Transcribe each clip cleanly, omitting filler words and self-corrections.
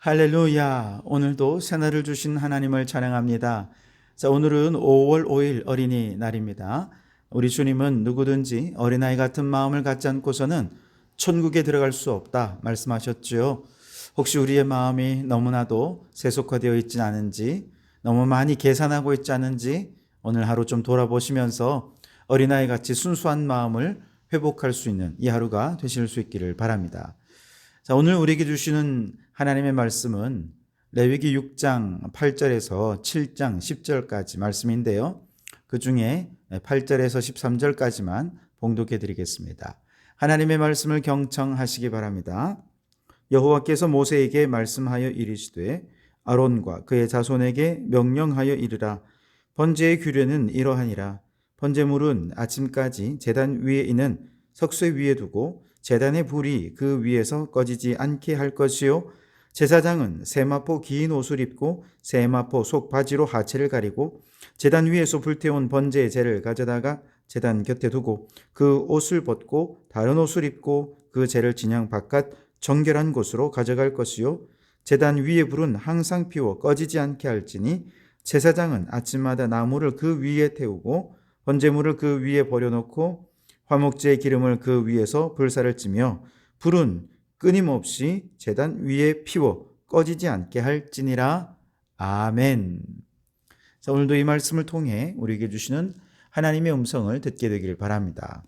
할렐루야. 오늘도 새날을 주신 하나님을 찬양합니다. 자, 오늘은 5월 5일 어린이날입니다. 우리 주님은 누구든지 어린아이 같은 마음을 갖지 않고서는 천국에 들어갈 수 없다 말씀하셨죠. 혹시 우리의 마음이 너무나도 세속화되어 있지 않은지, 너무 많이 계산하고 있지 않은지 오늘 하루 좀 돌아보시면서 어린아이 같이 순수한 마음을 회복할 수 있는 이 하루가 되실 수 있기를 바랍니다. 자, 오늘 우리에게 주시는 하나님의 말씀은 레위기 6장 8절에서 7장 10절까지 말씀인데요. 그 중에 8절에서 13절까지만 봉독해 드리겠습니다. 하나님의 말씀을 경청하시기 바랍니다. 여호와께서 모세에게 말씀하여 이르시되 아론과 그의 자손에게 명령하여 이르라. 번제의 규례는 이러하니라. 번제물은 아침까지 제단 위에 있는 석쇠 위에 두고 제단의 불이 그 위에서 꺼지지 않게 할 것이요, 제사장은 세마포 긴 옷을 입고 세마포 속 바지로 하체를 가리고 제단 위에서 불태운 번제의 재를 가져다가 제단 곁에 두고 그 옷을 벗고 다른 옷을 입고 그 재를 진영 바깥 정결한 곳으로 가져갈 것이요, 제단 위의 불은 항상 피워 꺼지지 않게 할지니 제사장은 아침마다 나무를 그 위에 태우고 번제물을 그 위에 버려놓고 화목제의 기름을 그 위에서 불사를 찌며 불은 끊임없이 제단 위에 피워 꺼지지 않게 할지니라. 아멘. 자, 오늘도 이 말씀을 통해 우리에게 주시는 하나님의 음성을 듣게 되기를 바랍니다.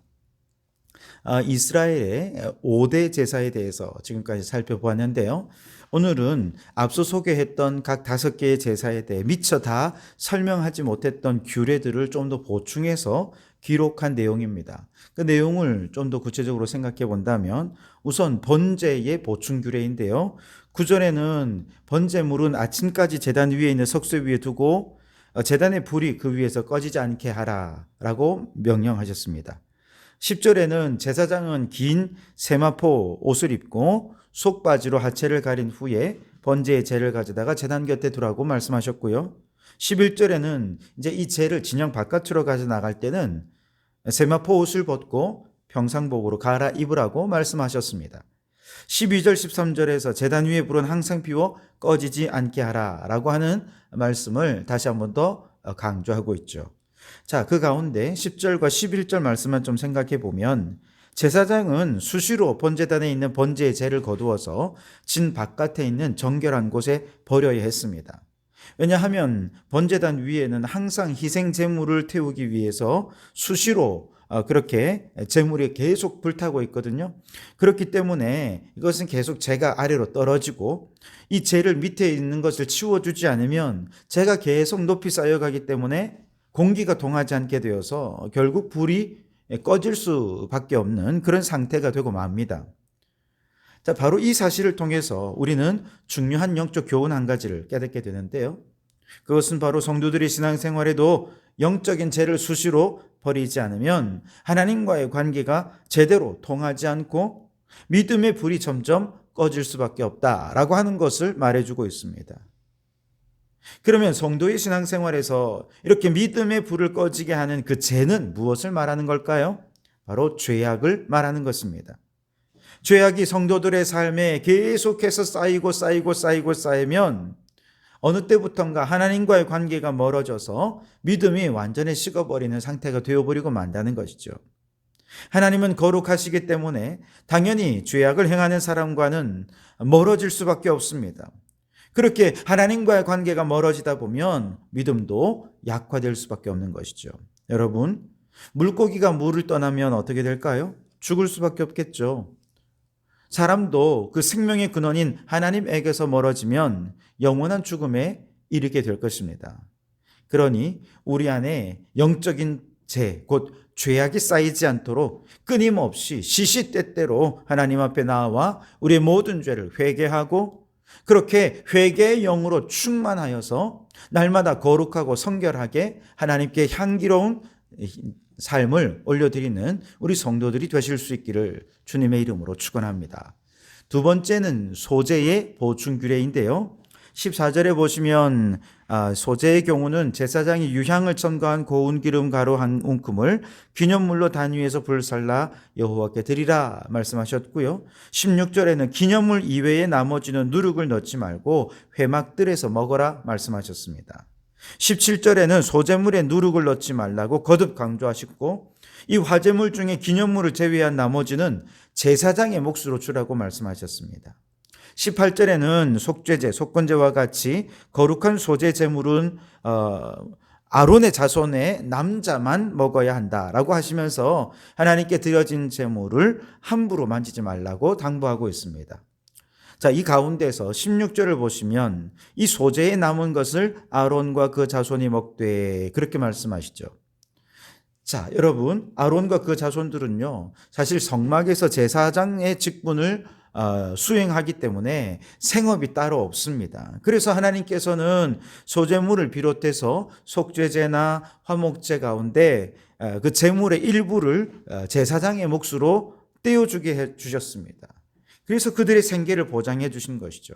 이스라엘의 5대 제사에 대해서 지금까지 살펴보았는데요. 오늘은 앞서 소개했던 각 5개의 제사에 대해 미처 다 설명하지 못했던 규례들을 좀 더 보충해서 기록한 내용입니다. 그 내용을 좀 더 구체적으로 생각해 본다면 우선 번제의 보충 규례인데요. 9절에는 번제물은 아침까지 제단 위에 있는 석쇠 위에 두고 제단의 불이 그 위에서 꺼지지 않게 하라라고 명령하셨습니다. 10절에는 제사장은 긴 세마포 옷을 입고 속바지로 하체를 가린 후에 번제의 재를 가져다가 제단 곁에 두라고 말씀하셨고요. 11절에는 이제 이 재를 진영 바깥으로 가져 나갈 때는 세마포 옷을 벗고 평상복으로 갈아입으라고 말씀하셨습니다. 12절 13절에서 제단 위에 불은 항상 피워 꺼지지 않게 하라라고 하는 말씀을 다시 한 번 더 강조하고 있죠. 자, 그 가운데 10절과 11절 말씀만 좀 생각해 보면 제사장은 수시로 번제단에 있는 번제의 재를 거두어서 진 바깥에 있는 정결한 곳에 버려야 했습니다. 왜냐하면 번제단 위에는 항상 희생 제물을 태우기 위해서 수시로 그렇게 제물이 계속 불타고 있거든요. 그렇기 때문에 이것은 계속 재가 아래로 떨어지고 이 재를 밑에 있는 것을 치워주지 않으면 재가 계속 높이 쌓여가기 때문에 공기가 통하지 않게 되어서 결국 불이 꺼질 수밖에 없는 그런 상태가 되고 맙니다. 자, 바로 이 사실을 통해서 우리는 중요한 영적 교훈 한 가지를 깨닫게 되는데요. 그것은 바로 성도들의 신앙생활에도 영적인 죄를 수시로 버리지 않으면 하나님과의 관계가 제대로 통하지 않고 믿음의 불이 점점 꺼질 수밖에 없다라고 하는 것을 말해주고 있습니다. 그러면 성도의 신앙생활에서 이렇게 믿음의 불을 꺼지게 하는 그 죄는 무엇을 말하는 걸까요? 바로 죄악을 말하는 것입니다. 죄악이 성도들의 삶에 계속해서 쌓이면 어느 때부턴가 하나님과의 관계가 멀어져서 믿음이 완전히 식어버리는 상태가 되어버리고 만다는 것이죠. 하나님은 거룩하시기 때문에 당연히 죄악을 행하는 사람과는 멀어질 수밖에 없습니다. 그렇게 하나님과의 관계가 멀어지다 보면 믿음도 약화될 수밖에 없는 것이죠. 여러분, 물고기가 물을 떠나면 어떻게 될까요? 죽을 수밖에 없겠죠. 사람도 그 생명의 근원인 하나님에게서 멀어지면 영원한 죽음에 이르게 될 것입니다. 그러니 우리 안에 영적인 죄, 곧 죄악이 쌓이지 않도록 끊임없이 시시때때로 하나님 앞에 나와 우리의 모든 죄를 회개하고 그렇게 회개의 영으로 충만하여서 날마다 거룩하고 성결하게 하나님께 향기로운 삶을 올려드리는 우리 성도들이 되실 수 있기를 주님의 이름으로 축원합니다. 두 번째는 소재의 보충 규례인데요. 14절에 보시면 소재의 경우는 제사장이 유향을 첨가한 고운 기름 가루 한 움큼을 기념물로 단위에서 불살라 여호와께 드리라 말씀하셨고요. 16절에는 기념물 이외에 나머지는 누룩을 넣지 말고 회막들에서 먹어라 말씀하셨습니다. 17절에는 소재물에 누룩을 넣지 말라고 거듭 강조하셨고, 이 화제물 중에 기념물을 제외한 나머지는 제사장의 몫으로 주라고 말씀하셨습니다. 18절에는 속죄제, 속건제와 같이 거룩한 소재 제물은 아론의 자손의 남자만 먹어야 한다라고 하시면서 하나님께 드려진 제물을 함부로 만지지 말라고 당부하고 있습니다. 자, 이 가운데서 16절을 보시면 이 소재에 남은 것을 아론과 그 자손이 먹되 그렇게 말씀하시죠. 자, 여러분, 아론과 그 자손들은요, 사실 성막에서 제사장의 직분을 수행하기 때문에 생업이 따로 없습니다. 그래서 하나님께서는 소재물을 비롯해서 속죄제나 화목제 가운데 그 제물의 일부를 제사장의 몫으로 떼어주게 해 주셨습니다. 그래서 그들의 생계를 보장해 주신 것이죠.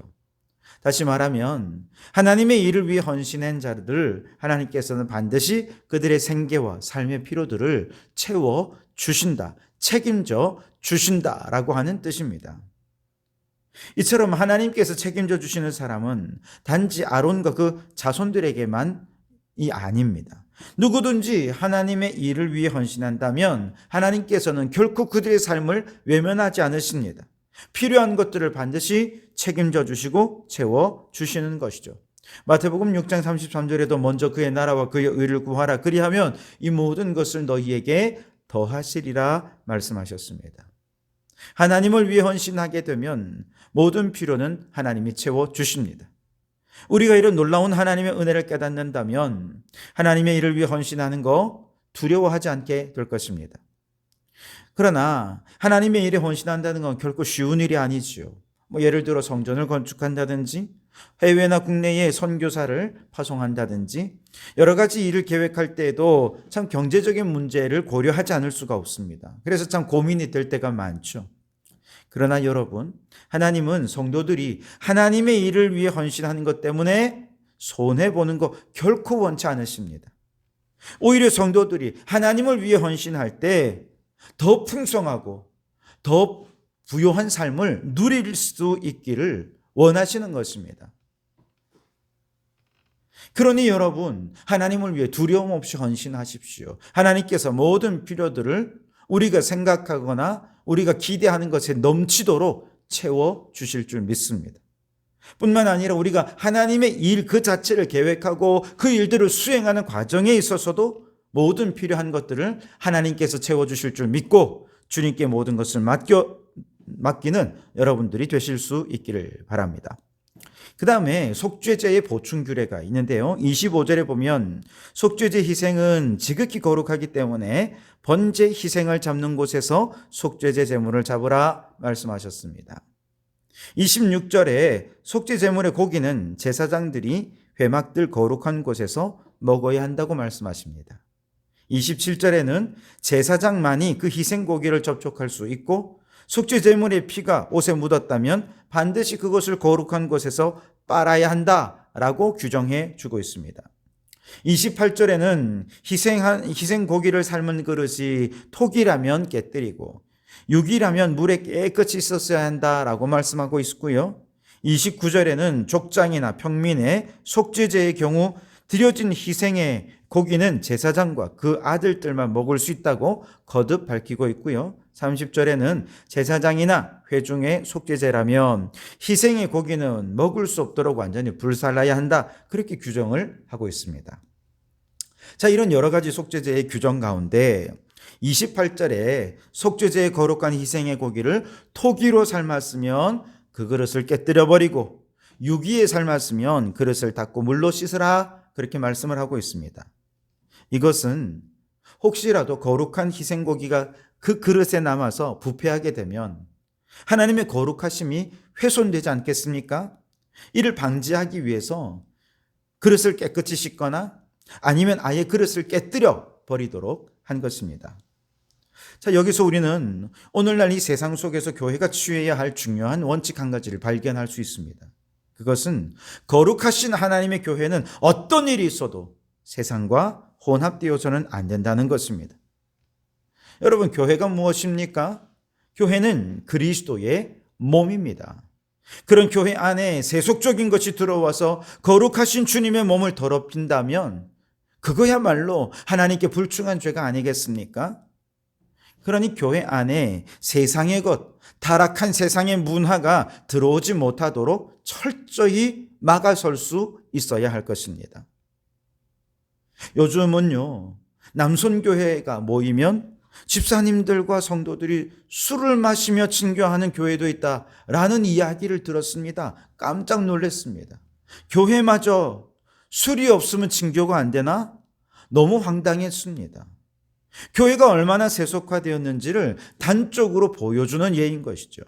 다시 말하면 하나님의 일을 위해 헌신한 자들 하나님께서는 반드시 그들의 생계와 삶의 필요들을 채워 주신다, 책임져 주신다라고 하는 뜻입니다. 이처럼 하나님께서 책임져 주시는 사람은 단지 아론과 그 자손들에게만이 아닙니다. 누구든지 하나님의 일을 위해 헌신한다면 하나님께서는 결코 그들의 삶을 외면하지 않으십니다. 필요한 것들을 반드시 책임져 주시고 채워 주시는 것이죠. 마태복음 6장 33절에도 먼저 그의 나라와 그의 의를 구하라, 그리하면 이 모든 것을 너희에게 더하시리라 말씀하셨습니다. 하나님을 위해 헌신하게 되면 모든 필요는 하나님이 채워 주십니다. 우리가 이런 놀라운 하나님의 은혜를 깨닫는다면 하나님의 일을 위해 헌신하는 거 두려워하지 않게 될 것입니다. 그러나 하나님의 일에 헌신한다는 건 결코 쉬운 일이 아니지요. 예를 들어 성전을 건축한다든지 해외나 국내에 선교사를 파송한다든지 여러 가지 일을 계획할 때에도 참 경제적인 문제를 고려하지 않을 수가 없습니다. 그래서 참 고민이 될 때가 많죠. 그러나 여러분, 하나님은 성도들이 하나님의 일을 위해 헌신하는 것 때문에 손해보는 거 결코 원치 않으십니다. 오히려 성도들이 하나님을 위해 헌신할 때 더 풍성하고 더 부요한 삶을 누릴 수 있기를 원하시는 것입니다. 그러니 여러분, 하나님을 위해 두려움 없이 헌신하십시오. 하나님께서 모든 필요들을 우리가 생각하거나 우리가 기대하는 것에 넘치도록 채워주실 줄 믿습니다. 뿐만 아니라 우리가 하나님의 일 그 자체를 계획하고 그 일들을 수행하는 과정에 있어서도 모든 필요한 것들을 하나님께서 채워주실 줄 믿고 주님께 모든 것을 맡기는 여러분들이 되실 수 있기를 바랍니다. 그 다음에 속죄제의 보충 규례가 있는데요. 25절에 보면 속죄제 희생은 지극히 거룩하기 때문에 번제 희생을 잡는 곳에서 속죄제 제물을 잡으라 말씀하셨습니다. 26절에 속죄 제물의 고기는 제사장들이 회막들 거룩한 곳에서 먹어야 한다고 말씀하십니다. 27절에는 제사장만이 그 희생 고기를 접촉할 수 있고 속죄 제물의 피가 옷에 묻었다면 반드시 그것을 거룩한 곳에서 빨아야 한다라고 규정해 주고 있습니다. 28절에는 희생 고기를 삶은 그릇이 톡이라면 깨뜨리고 육이라면 물에 깨끗이 있었어야 한다라고 말씀하고 있고요. 29절에는 족장이나 평민의 속죄제의 경우 드려진 희생의 고기는 제사장과 그 아들들만 먹을 수 있다고 거듭 밝히고 있고요. 30절에는 제사장이나 회중의 속죄제라면 희생의 고기는 먹을 수 없도록 완전히 불살라야 한다, 그렇게 규정을 하고 있습니다. 자, 이런 여러 가지 속죄제의 규정 가운데 28절에 속죄제의 거룩한 희생의 고기를 토기로 삶았으면 그 그릇을 깨뜨려 버리고 유기에 삶았으면 그릇을 닦고 물로 씻으라, 그렇게 말씀을 하고 있습니다. 이것은 혹시라도 거룩한 희생고기가 그 그릇에 남아서 부패하게 되면 하나님의 거룩하심이 훼손되지 않겠습니까? 이를 방지하기 위해서 그릇을 깨끗이 씻거나 아니면 아예 그릇을 깨뜨려 버리도록 한 것입니다. 자, 여기서 우리는 오늘날 이 세상 속에서 교회가 취해야 할 중요한 원칙 한 가지를 발견할 수 있습니다. 그것은 거룩하신 하나님의 교회는 어떤 일이 있어도 세상과 혼합되어서는 안 된다는 것입니다. 여러분, 교회가 무엇입니까? 교회는 그리스도의 몸입니다. 그런 교회 안에 세속적인 것이 들어와서 거룩하신 주님의 몸을 더럽힌다면 그거야말로 하나님께 불충한 죄가 아니겠습니까? 그러니 교회 안에 세상의 것, 타락한 세상의 문화가 들어오지 못하도록 철저히 막아설 수 있어야 할 것입니다. 요즘은요, 남손교회가 모이면 집사님들과 성도들이 술을 마시며 친교하는 교회도 있다라는 이야기를 들었습니다. 깜짝 놀랐습니다. 교회마저 술이 없으면 친교가 안 되나? 너무 황당했습니다. 교회가 얼마나 세속화되었는지를 단적으로 보여주는 예인 것이죠.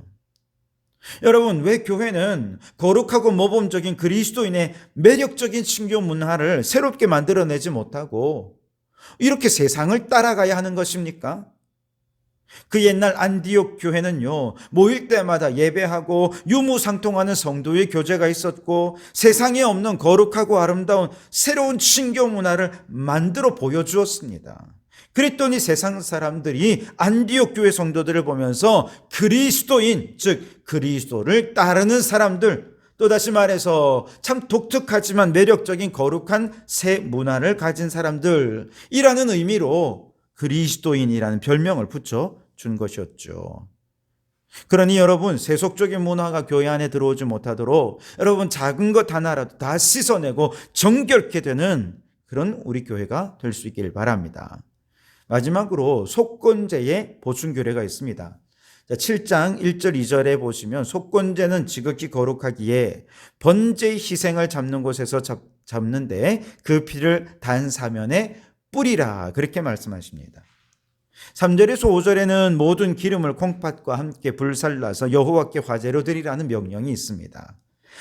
여러분, 왜 교회는 거룩하고 모범적인 그리스도인의 매력적인 친교 문화를 새롭게 만들어내지 못하고 이렇게 세상을 따라가야 하는 것입니까? 그 옛날 안디옥 교회는요, 모일 때마다 예배하고 유무상통하는 성도의 교제가 있었고 세상에 없는 거룩하고 아름다운 새로운 친교 문화를 만들어 보여주었습니다. 그랬더니 세상 사람들이 안디옥 교회 성도들을 보면서 그리스도인, 즉 그리스도를 따르는 사람들, 또다시 말해서 참 독특하지만 매력적인 거룩한 새 문화를 가진 사람들이라는 의미로 그리스도인이라는 별명을 붙여준 것이었죠. 그러니 여러분, 세속적인 문화가 교회 안에 들어오지 못하도록 여러분 작은 것 하나라도 다 씻어내고 정결케 되는 그런 우리 교회가 될 수 있길 바랍니다. 마지막으로 속건제의 보충교례가 있습니다. 7장 1절 2절에 보시면 속건제는 지극히 거룩하기에 번제의 희생을 잡는 곳에서 잡는데 그 피를 단 사면에 뿌리라, 그렇게 말씀하십니다. 3절에서 5절에는 모든 기름을 콩팥과 함께 불살라서 여호와께 화제로 드리라는 명령이 있습니다.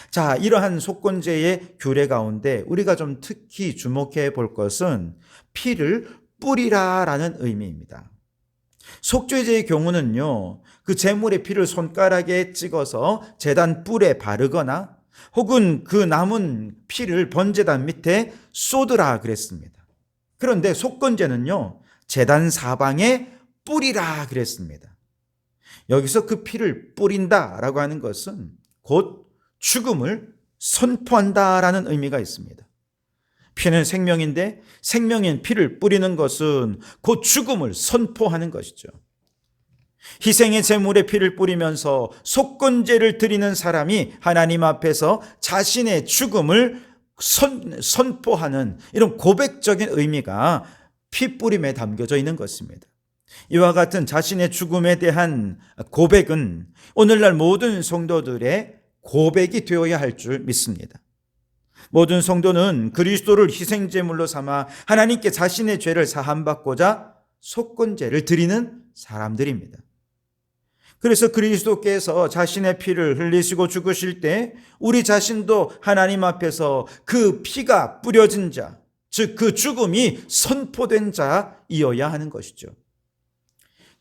자, 이러한 속건제의 규례 가운데 우리가 좀 특히 주목해 볼 것은 피를 뿌리라라는 의미입니다. 속죄제의 경우는요, 그 제물의 피를 손가락에 찍어서 제단 뿔에 바르거나 혹은 그 남은 피를 번제단 밑에 쏟으라 그랬습니다. 그런데 속건제는요, 제단 사방에 뿌리라 그랬습니다. 여기서 그 피를 뿌린다라고 하는 것은 곧 죽음을 선포한다라는 의미가 있습니다. 피는 생명인데 생명인 피를 뿌리는 것은 곧 죽음을 선포하는 것이죠. 희생의 제물에 피를 뿌리면서 속건제를 드리는 사람이 하나님 앞에서 자신의 죽음을 선포하는 이런 고백적인 의미가 피 뿌림에 담겨져 있는 것입니다. 이와 같은 자신의 죽음에 대한 고백은 오늘날 모든 성도들의 고백이 되어야 할 줄 믿습니다. 모든 성도는 그리스도를 희생제물로 삼아 하나님께 자신의 죄를 사함받고자 속건제를 드리는 사람들입니다. 그래서 그리스도께서 자신의 피를 흘리시고 죽으실 때 우리 자신도 하나님 앞에서 그 피가 뿌려진 자, 즉 그 죽음이 선포된 자이어야 하는 것이죠.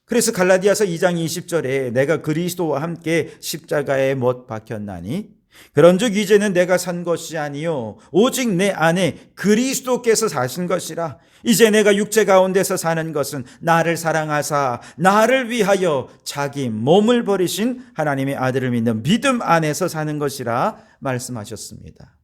그래서 갈라디아서 2장 20절에 내가 그리스도와 함께 십자가에 못 박혔나니 그런즉 이제는 내가 산 것이 아니요 오직 내 안에 그리스도께서 사신 것이라. 이제 내가 육체 가운데서 사는 것은 나를 사랑하사 나를 위하여 자기 몸을 버리신 하나님의 아들을 믿는 믿음 안에서 사는 것이라 말씀하셨습니다.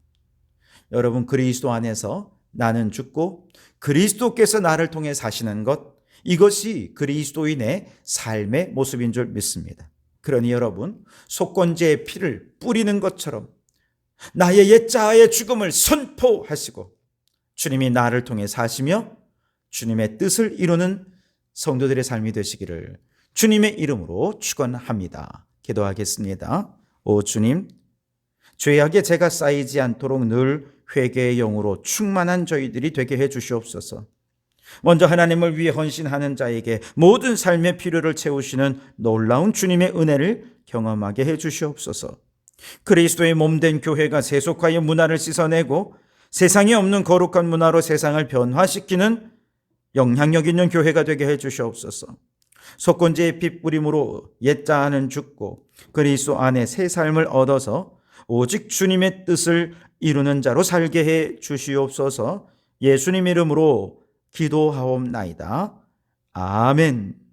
여러분, 그리스도 안에서 나는 죽고 그리스도께서 나를 통해 사시는 것, 이것이 그리스도인의 삶의 모습인 줄 믿습니다. 그러니 여러분, 속건제의 피를 뿌리는 것처럼 나의 옛자아의 죽음을 선포하시고 주님이 나를 통해 사시며 주님의 뜻을 이루는 성도들의 삶이 되시기를 주님의 이름으로 축원합니다. 기도하겠습니다. 오 주님, 죄악에 제가 쌓이지 않도록 늘 회개의 영으로 충만한 저희들이 되게 해 주시옵소서. 먼저 하나님을 위해 헌신하는 자에게 모든 삶의 필요를 채우시는 놀라운 주님의 은혜를 경험하게 해 주시옵소서. 그리스도의 몸된 교회가 세속화의 문화를 씻어내고 세상에 없는 거룩한 문화로 세상을 변화시키는 영향력 있는 교회가 되게 해 주시옵소서. 속건제의 피 뿌림으로 옛자아는 죽고 그리스도 안에 새 삶을 얻어서 오직 주님의 뜻을 이루는 자로 살게 해 주시옵소서. 예수님 이름으로 기도하옵나이다. 아멘.